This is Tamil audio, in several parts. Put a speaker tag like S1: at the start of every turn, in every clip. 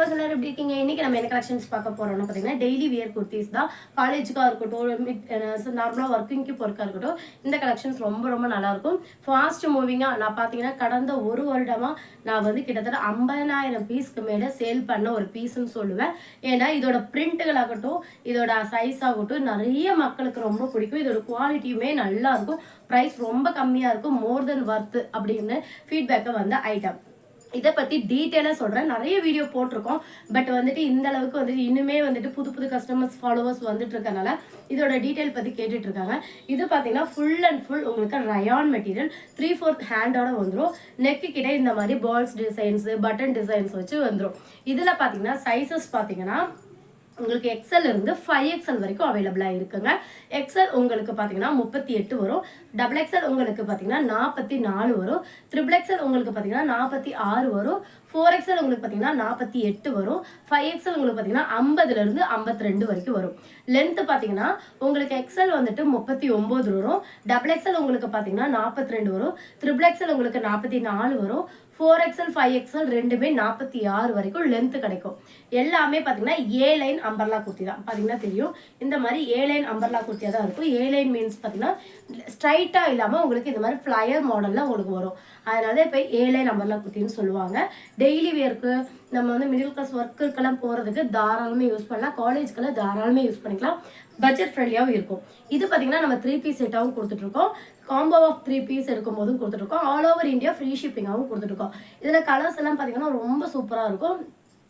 S1: வியூவர்ஸ் எல்லாரும் எப்படி இருக்கீங்க? இன்னைக்கு நம்ம என்ன கலெக்ஷன்ஸ் பார்க்க போறோம்னு பார்த்தீங்கன்னா டெய்லி வியர் குர்த்திஸ் தான். காலேஜுக்காக இருக்கட்டும், நார்மலாக ஒர்க்கிங்க்கு போறதுக்காக இருக்கட்டும், இந்த கலெக்ஷன்ஸ் ரொம்ப ரொம்ப நல்லா இருக்கும். ஃபாஸ்ட் மூவிங்காக நான் பார்த்தீங்கன்னா கடந்த ஒரு வருடமா நான் வந்து கிட்டத்தட்ட 50,000 பீஸ்க்கு மேலே சேல் பண்ண ஒரு பீஸ்ன்னு சொல்லுவேன். ஏன்னா இதோட பிரிண்ட்டுகள் ஆகட்டும், இதோட சைஸ் ஆகட்டும் நிறைய மக்களுக்கு ரொம்ப பிடிக்கும். இதோட குவாலிட்டியுமே நல்லா இருக்கும். ப்ரைஸ் ரொம்ப கம்மியாக இருக்கும். மோர் தென் ஒர்த் அப்படின்னு ஃபீட்பேக்கை வந்த ஐட்டம். இதை பற்றி டீட்டெயிலாக சொல்கிறேன். நிறைய வீடியோ போட்டிருக்கோம். பட் வந்துட்டு இந்த அளவுக்கு வந்துட்டு இன்னுமே வந்துட்டு புது புது கஸ்டமர்ஸ் ஃபாலோவர்ஸ் வந்துட்டு இருக்கனால இதோட டீட்டெயில் பற்றி கேட்டுட்டு இருக்காங்க. இது பார்த்தீங்கன்னா ஃபுல் அண்ட் ஃபுல் உங்களுக்கு ரயான் மெட்டீரியல் 3/4 ஹேண்டோட வந்துடும். நெக்கு கிட்ட இந்த மாதிரி பால்ஸ் டிசைன்ஸ், பட்டன் டிசைன்ஸ் வச்சு வந்துடும். இதில் பார்த்தீங்கன்னா சைஸஸ் பார்த்தீங்கன்னா உங்களுக்கு எக்ஸல் இருந்து 5XL வரைக்கும் அவைலபிளாக இருக்குங்க. எக்ஸல் உங்களுக்கு பார்த்தீங்கன்னா 38 வரும். டபுள் எக்ஸல் உங்களுக்கு பார்த்தீங்கன்னா 44 வரும். ட்ரிபிள் எக்ஸல் உங்களுக்கு பார்த்தீங்கன்னா 46 வரும். 4XL உங்களுக்கு பார்த்தீங்கன்னா 48 வரும். 5XL உங்களுக்கு பார்த்தீங்கன்னா 50லேருந்து 52 வரைக்கும் வரும். லென்த் பார்த்தீங்கன்னா உங்களுக்கு எக்ஸல் வந்துட்டு 39 வரும். டபுள் எக்ஸல் உங்களுக்கு பார்த்தீங்கன்னா 42 வரும். ட்ரிபிள் எக்ஸல் உங்களுக்கு 44 வரும். 4XL 5XL ரெண்டுமே 46 வரைக்கும் லென்த் கிடைக்கும். எல்லாமே பார்த்தீங்கன்னா ஏ லைன் அம்பர்லா குர்த்தி தான். பார்த்தீங்கன்னா தெரியும், இந்த மாதிரி ஏ லைன் அம்பர்லா குர்த்தியாக தான் இருக்கும். ஏ லைன் மீன்ஸ் பார்த்தீங்கன்னா ஸ்ட்ரைட்டாக இல்லாமல் உங்களுக்கு இந்த மாதிரி ஃப்ளையர் மாடலில் உங்களுக்கு வரும். அதனால இப்போ ஏ லைன் அம்பர்லா குர்த்தின்னு சொல்லுவாங்க. டெய்லி வேர்க்கு நம்ம வந்து மிடில் கிளாஸ் ஒர்க்குக்கெல்லாம் போகிறதுக்கு தாராளமே யூஸ் பண்ணலாம். காலேஜ்க்கெல்லாம் தாராளமே யூஸ் பண்ணிக்கலாம். பட்ஜெட் ஃப்ரெண்ட்லியாகவும் இருக்கும். இது பார்த்தீங்கன்னா நம்ம 3 பீஸ் செட்டாகவும் கொடுத்துட்ருக்கோம். காம்போ ஆஃப் 3 பீஸ் எடுக்கும் போதும் கொடுத்துட்ருக்கோம். ஆல் ஓவர் இந்தியா ஃப்ரீ ஷிப்பிங்காகவும் கொடுத்துட்ருக்கோம். இதில் கலர்ஸ் எல்லாம் பார்த்தீங்கன்னா ரொம்ப சூப்பராக இருக்கும்.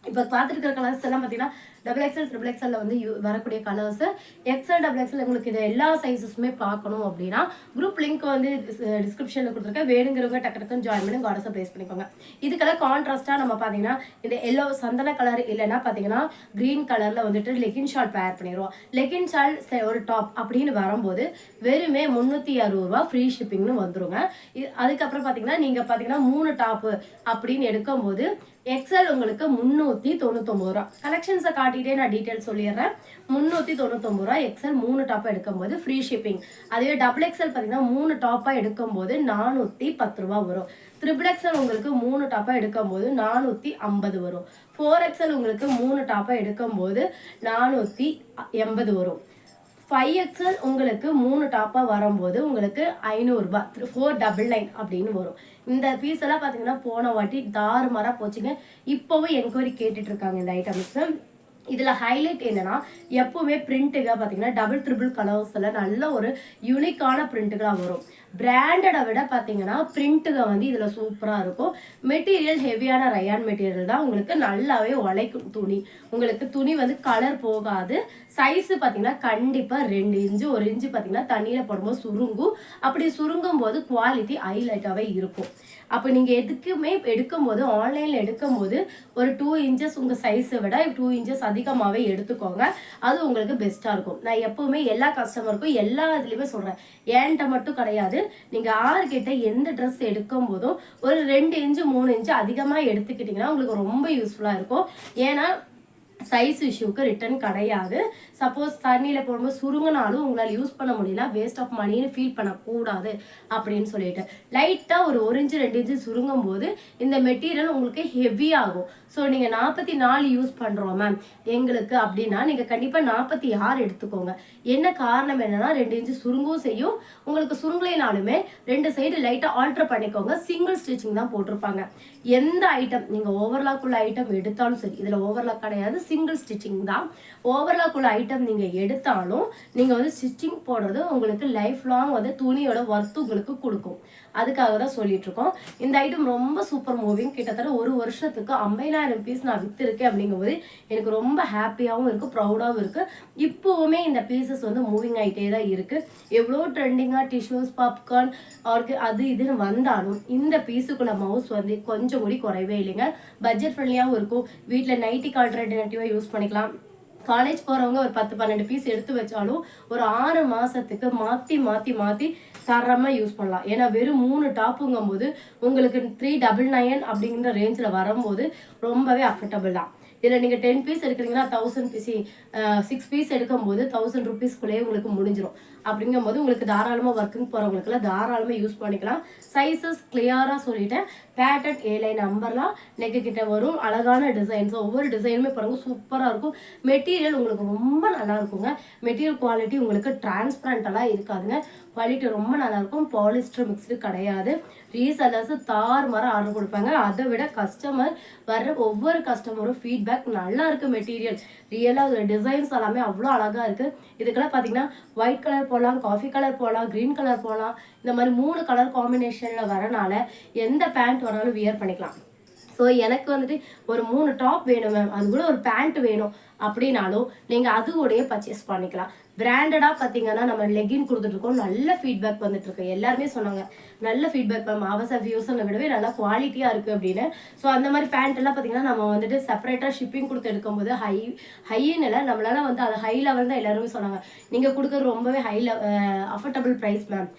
S1: இப்போ பார்த்துருக்கிற கலர்ஸ் எல்லாம் பார்த்தீங்கன்னா டபுள் எக்ஸல் ட்ரிபிள் எக்ஸலில் வந்து வரக்கூடிய கலர்ஸு. எக்ஸல் டபுள் எக்ஸல் உங்களுக்கு இது எல்லா சைஸஸுமே பார்க்கணும் அப்படின்னா குரூப் லிங்க் வந்து டிஸ்கிரிப்ஷனில் கொடுத்துருக்கேன். வேணுங்கிறவங்க டக்கு டக்குன்னு ஜாயின் பண்ணி கார்டஸை ப்ளேஸ் பண்ணிக்கோங்க. இதுக்கெல்லாம் கான்ட்ராஸ்ட்டாக நம்ம பார்த்தீங்கன்னா இந்த எல்லோ சந்தன கலர் இல்லைன்னா பார்த்தீங்கன்னா க்ரீன் கலரில் வந்துட்டு லெகின் ஷால் பேர் பண்ணிடுவோம். லெகின் ஷால் ஒரு டாப் அப்படின்னு வரும்போது வெறுமே 360 ரூபா ஃப்ரீ ஷிப்பிங்னு வந்துருங்க. அதுக்கப்புறம் பார்த்தீங்கன்னா நீங்கள் பார்த்தீங்கன்னா 3 டாப்பு அப்படின்னு எடுக்கும்போது எக்ஸல் உங்களுக்கு 399 ரூபா. கலெக்ஷன்ஸை காட்டிகிட்டே நான் டீட்டெயில் சொல்லிடுறேன். 399 ரூபா எக்ஸல் 3 டாப்பாக எடுக்கும்போது ஃப்ரீ ஷிப்பிங். அதுவே டபுள் எக்ஸல் பார்த்தீங்கன்னா 3 டாப்பாக எடுக்கும்போது 410 ரூபா வரும். ட்ரிபிள் எக்ஸல் உங்களுக்கு 3 டாப்பாக எடுக்கும்போது 450 வரும். 4XL உங்களுக்கு 3 டாப்பாக எடுக்கும்போது 480 வரும். 5XL உங்களுக்கு 3 டாப்பாக வரும்போது உங்களுக்கு 500 ரூபா 499 அப்படின்னு வரும். இந்த பீஸ் எல்லாம் பார்த்தீங்கன்னா போன வாட்டி தாறுமாறாக போச்சுங்க. இப்போவும் என்கொயரி கேட்டுட்டு இருக்காங்க இந்த ஐட்டம்ஸு. இதில் ஹைலைட் என்னன்னா எப்பவுமே பிரிண்ட்டுக பார்த்தீங்கன்னா டபுள் ட்ரிபிள் கலர்ஸில் நல்ல ஒரு யூனிக்கான பிரிண்ட்டுகளாக வரும். பிராண்டடை விட பார்த்தீங்கன்னா பிரிண்ட்டுக வந்து இதில் சூப்பராக இருக்கும். மெட்டீரியல் ஹெவியான ரயான் மெட்டீரியல் தான். உங்களுக்கு நல்லாவே உழைக்கும் துணி. உங்களுக்கு துணி வந்து கலர் போகாது. சைஸு பார்த்தீங்கன்னா கண்டிப்பாக 2 இன்ச்சு 1 இன்ச்சு பார்த்தீங்கன்னா தண்ணியில் போடும்போது சுருங்கும். அப்படி சுருங்கும் போது குவாலிட்டி ஹைலைட்டாகவே இருக்கும். அப்போ நீங்கள் எதுக்குமே எடுக்கும்போது ஆன்லைனில் எடுக்கும்போது ஒரு 2 இன்ச்சஸ் உங்கள் சைஸை விட 2 இன்ச்சஸ் அதிகமாகவே எடுத்துக்கோங்க. அது உங்களுக்கு பெஸ்ட்டாக இருக்கும். நான் எப்போவுமே எல்லா கஸ்டமருக்கும் எல்லா இதுலேயுமே சொல்கிறேன். ஏன்ட்ட மட்டும் கிடையாது. நீங்கள் ஆர்கிட்ட எந்த ட்ரெஸ் எடுக்கும் போதும் ஒரு 2 இன்ச்சு 3 இன்ச்சு அதிகமாக எடுத்துக்கிட்டிங்கன்னா உங்களுக்கு ரொம்ப யூஸ்ஃபுல்லாக இருக்கும். ஏன்னா சைஸ் இஷ்யூக்கு ரிட்டர்ன் கிடையாது. சப்போஸ் தண்ணியில் போடும்போது சுருங்கினாலும் உங்களால் யூஸ் பண்ண முடியல, வேஸ்ட் ஆஃப் மணின்னு ஃபீல் பண்ணக்கூடாது அப்படின்னு சொல்லிட்டு லைட்டாக ஒரு 1 இன்ச்சு 2 இன்ச்சு சுருங்கும் போது இந்த மெட்டீரியல் உங்களுக்கு ஹெவி ஆகும். ஸோ நீங்கள் 44 யூஸ் பண்ணுறோம் மேம் எங்களுக்கு அப்படின்னா நீங்கள் கண்டிப்பாக 46 எடுத்துக்கோங்க. என்ன காரணம் என்னன்னா 2 இன்ச்சு சுருங்கவும் செய்யும். உங்களுக்கு சுருங்கலைனாலுமே 2 சைடு லைட்டாக ஆல்ட்ரு பண்ணிக்கோங்க. சிங்கிள் ஸ்டிச்சிங் தான் போட்டிருப்பாங்க. எந்த ஐட்டம் நீங்கள் ஓவர்லாக் உள்ள ஐட்டம் எடுத்தாலும் சரி, இதில் ஓவர்லாக் கிடையாது, சிங்கிள் ஸ்டிச்சிங் தான். ஓவர்லாக் உள்ள ஐட்டம் நீங்கள் எடுத்தாலும் நீங்கள் வந்து ஸ்டிச்சிங் போடுறது உங்களுக்கு லைஃப் லாங் வந்து துணியோட ஒர்த்து உங்களுக்கு கொடுக்கும். அதுக்காக தான் சொல்லிட்டு இருக்கோம். இந்த ஐட்டம் ரொம்ப சூப்பர் மூவிங். கிட்டத்தட்ட ஒரு வருஷத்துக்கு 50,000 பீஸ் நான் விற்றுருக்கேன். அப்படிங்கும்போது எனக்கு ரொம்ப ஹாப்பியாகவும் இருக்குது, ப்ரௌடாகவும் இருக்குது. இப்போவுமே இந்த பீசஸ் வந்து மூவிங் ஆகிட்டே தான் இருக்குது. எவ்வளோ ட்ரெண்டிங்காக டிஷ்யூஸ் பாப்கார்ன் அது இதுன்னு வந்தாலும் இந்த பீஸுக்குள்ள மவுஸ் வந்து கொஞ்சம் கூட குறைவே இல்லைங்க. பட்ஜெட் ஃப்ரெண்ட்லியாகவும் இருக்கும். வீட்டில் நைட்டிக்கு ஆல்டர்னேட்டிவாக யூஸ் பண்ணிக்கலாம். காலேஜ் போகிறவங்க ஒரு 10-12 பீஸ் எடுத்து வச்சாலும் ஒரு 6 மாதத்துக்கு மாற்றி மாற்றி மாற்றி தரமாக யூஸ் பண்ணலாம். ஏன்னா வெறும் 3 டாப்புங்கும் போது உங்களுக்கு 399 அப்படிங்கிற ரேஞ்சில் வரும்போது ரொம்பவே அஃபர்டபுள் தான். இதில் நீங்கள் 10 பீஸ் எடுக்கிறீங்கன்னா 1000 பீஸ் 6 பீஸ் எடுக்கும்போது 1000 ருபீஸ்க்குள்ளேயே உங்களுக்கு முடிஞ்சிடும். அப்படிங்கும்போது உங்களுக்கு தாராளமாக ஒர்க்கிங் போகிறவங்களுக்குலாம் தாராளமாக யூஸ் பண்ணிக்கலாம். சைஸஸ் கிளியராக சொல்லிட்டேன். பேட்டர்ன் ஏலைன் நம்பர்லாம் நெக்கு கிட்ட வரும். அழகான டிசைன்ஸ், ஒவ்வொரு டிசைனுமே பாருங்கள் சூப்பராக இருக்கும். மெட்டீரியல் உங்களுக்கு ரொம்ப நல்லா இருக்குங்க. மெட்டீரியல் குவாலிட்டி உங்களுக்கு டிரான்ஸ்பரண்டெல்லாம் இருக்காதுங்க. குவாலிட்டி ரொம்ப நல்லாயிருக்கும். பாலிஸ்டர் மிக்ஸ்டு கிடையாது. ரீசெல்லர்ஸ் தாறுமாற ஆர்டர் கொடுப்பாங்க. அதை விட கஸ்டமர் வர்ற ஒவ்வொரு கஸ்டமரும் ஃபீட்பேக் நல்லா இருக்குது. மெட்டீரியல் ரியலாக டிசைன்ஸ் எல்லாமே அவ்வளோ அழகாக இருக்குது. இதுக்கெல்லாம் பார்த்தீங்கன்னா ஒயிட் கலர் போடலாம், காஃபி கலர் போடலாம், க்ரீன் கலர் போடலாம். இந்த மாதிரி 3 கலர் காம்பினேஷனில் வரனால எந்த பேண்ட் வேணாலும் வியர் பண்ணிக்கலாம். ஸோ எனக்கு வந்துட்டு ஒரு 3 டாப் வேணும் மேம், அது கூட ஒரு பேண்ட் வேணும் அப்படின்னாலும் நீங்கள் அது கூடயே பர்ச்சேஸ் பண்ணிக்கலாம். பிராண்டடாக பார்த்தீங்கன்னா நம்ம லெகின் கொடுத்துட்ருக்கோம். நல்ல ஃபீட்பேக் வந்துட்டுருக்கு. எல்லாருமே சொன்னாங்க நல்ல ஃபீட்பேக் மேம், அவசர வியூஸனை விடவே நல்லா குவாலிட்டியாக இருக்குது அப்படின்னு. ஸோ அந்த மாதிரி பேண்ட் எல்லாம் பார்த்தீங்கன்னா நம்ம வந்துட்டு செப்பரேட்டாக ஷிப்பிங் கொடுத்து எடுக்கும்போது ஹைன்னு இல்லை, நம்மளால வந்து அது ஹை லெவல் தான் எல்லாருமே சொன்னாங்க. நீங்கள் கொடுக்குறது ரொம்பவே அஃபோர்டபுள் ப்ரைஸ் மேம்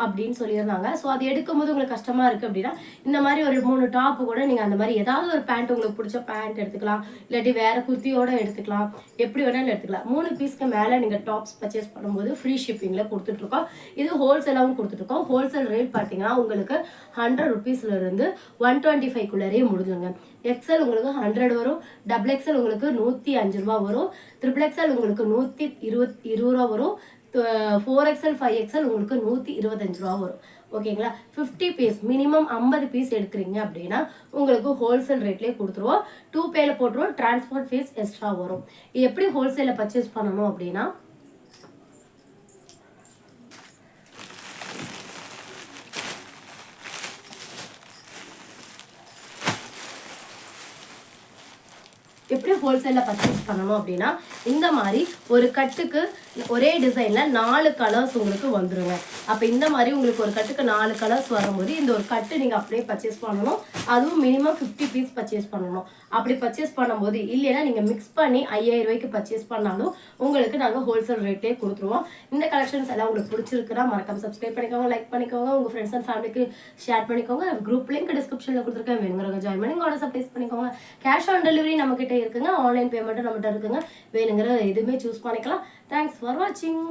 S1: அப்படின்னு சொல்லியிருந்தாங்க. ஸோ அது எடுக்கும்போது உங்களுக்கு கஷ்டமாக இருக்குது அப்படின்னா இந்த மாதிரி ஒரு 3 டாப்பு கூட நீங்கள் அந்த மாதிரி ஏதாவது ஒரு பேண்ட் உங்களுக்கு பிடிச்ச பேண்ட் எடுத்துக்கலாம், இல்லாட்டி வேறு குர்த்தியோடு எடுத்துக்கலாம், எப்படி வேணாலும் எடுத்துக்கலாம். 3 பீஸ்க்கு மேலே நீங்கள் டாப்ஸ் பர்ச்சேஸ் பண்ணும்போது ஃப்ரீ ஷிப்பிங்கில் கொடுத்துட்ருக்கோம். இது ஹோல்சேலாகவும் கொடுத்துட்ருக்கோம். ஹோல்சேல் ரேட் பார்த்தீங்கன்னா உங்களுக்கு 100 ருபீஸ்லேருந்து 125க்குள்ளேயே முடிஞ்சுங்க. எக்ஸல் உங்களுக்கு 100 வரும், டபுள் எக்ஸல் உங்களுக்கு 105 ரூபா வரும், ட்ரிபிள் எக்ஸல் உங்களுக்கு 120 ரூபா வரும், 4XL 5XL உங்களுக்கு 125 ரூபா வரும். ஓகேங்களா? 50 பீஸ் மினிமம் 50 பீஸ் எடுக்கிறீங்க அப்படின்னா உங்களுக்கு ஹோல்சேல் ரேட்லேயே கொடுத்துருவோம். 2 பேல போட்டுருவோம். டிரான்ஸ்போர்ட் ஃபீஸ் எக்ஸ்ட்ரா வரும். எப்படி ஹோல்சேலில் பர்ச்சேஸ் பண்ணணும் அப்படின்னா எப்படி ஹோல்சேலில் பர்ச்சேஸ் பண்ணணும் அப்படின்னா இந்த மாதிரி ஒரு கட்டுக்கு ஒரே டிசைனில் 4 கலர்ஸ் உங்களுக்கு வந்துருங்க. அப்போ இந்த மாதிரி உங்களுக்கு ஒரு கட்டுக்கு 4 கலர்ஸ் வரும்போது இந்த ஒரு கட்டு நீங்கள் அப்படியே பர்ச்சேஸ் பண்ணணும். அதுவும் மினிமம் 50 பீஸ் பர்ச்சேஸ் பண்ணணும். அப்படி பர்ச்சேஸ் பண்ணும்போது இல்லைன்னா நீங்கள் மிக்ஸ் பண்ணி 5000 ரூபாய்க்கு பர்ச்சேஸ் பண்ணாலும் உங்களுக்கு நாங்கள் ஹோல்சேல் ரேட்லேயே கொடுத்துருவோம். இந்த கலெக்ஷன்ஸ் எல்லாம் உங்களுக்கு பிடிச்சிருக்குன்னா மறக்காம சப்ஸ்கிரைப் பண்ணிக்கோங்க, லைக் பண்ணிக்கோங்க, உங்கள் ஃப்ரெண்ட்ஸ் அண்ட் ஃபேமிலிக்கு ஷேர் பண்ணிக்கோங்க. குரூப் லிங்க் டிஸ்கிரிப்ஷனில் கொடுத்துருக்கேன், வேணுங்கிறவங்க ஜாயின் பண்ணி ஆர்டர் சப்ளைஸ் பண்ணிக்கோங்க. கேஷ் ஆன் டெலிவரி நம்மக்கிட்ட இருக்குங்க, ஆன்லைன் பேமெண்ட்டும் நம்மகிட்ட இருக்குங்க. வேணுங்கிற எதுவுமே சூஸ் பண்ணிக்கலாம். தேங்க்ஸ் ஃபார் வாட்சிங்.